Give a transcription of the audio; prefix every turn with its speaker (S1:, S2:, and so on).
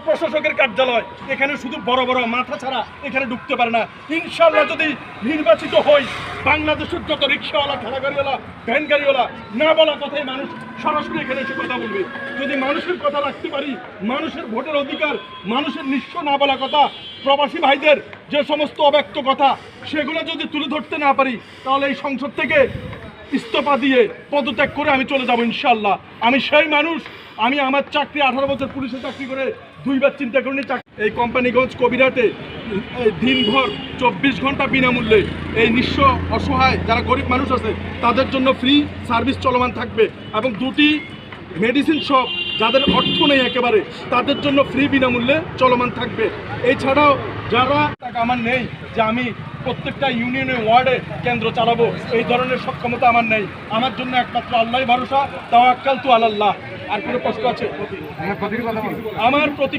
S1: প্রশাসকের কার্যালয়, এখানে শুধু বড় বড় মাথা ছাড়া এখানে ঢুকতে পারে না। ইনশাআল্লাহ যদি নির্বাচিত হই, বাংলাদেশের যত রিক্সাওয়ালা, ঠেলা গাড়িওয়ালা, ভ্যান গাড়িওয়ালা না বলা কথাই মানুষ সরাসরি এখানে এসে কথা বলবে। যদি মানুষের কথা রাখতে পারি, মানুষের ভোটের অধিকার, মানুষের নিঃস্ব না বলা কথা, প্রবাসী ভাইদের যে সমস্ত অব্যক্ত কথা, সেগুলো যদি তুলে ধরতে না পারি, তাহলে এই সংসদ থেকে ইস্তফা দিয়ে পদত্যাগ করে আমি চলে যাব ইনশাআল্লাহ। আমি সেই মানুষ, আমি আমার চাকরি 18 বছর পুলিশে চাকরি করে 2 বার চিন্তা করিনি। এই কোম্পানিগঞ্জ কবিরাটে দিনভর 24 ঘন্টা বিনামূল্যে এই নিঃস্ব অসহায় যারা গরিব মানুষ আছে তাদের জন্য ফ্রি সার্ভিস চলমান থাকবে, এবং 2টি মেডিসিন শপ যাদের অর্থ নেই একেবারে তাদের জন্য ফ্রি বিনামূল্যে চলমান থাকবে। এছাড়াও যারা টাকা আমার নেই যে আমি প্রত্যেকটা ইউনিয়নে ওয়ার্ডে কেন্দ্র চালাবো, এই ধরনের সক্ষমতা আমার নেই। আমার জন্য একমাত্র আল্লাহই ভরসা, তাওয়াক্কালতু আলাল্লাহ। আর কোনো প্রশ্ন আছে? আমার প্রতি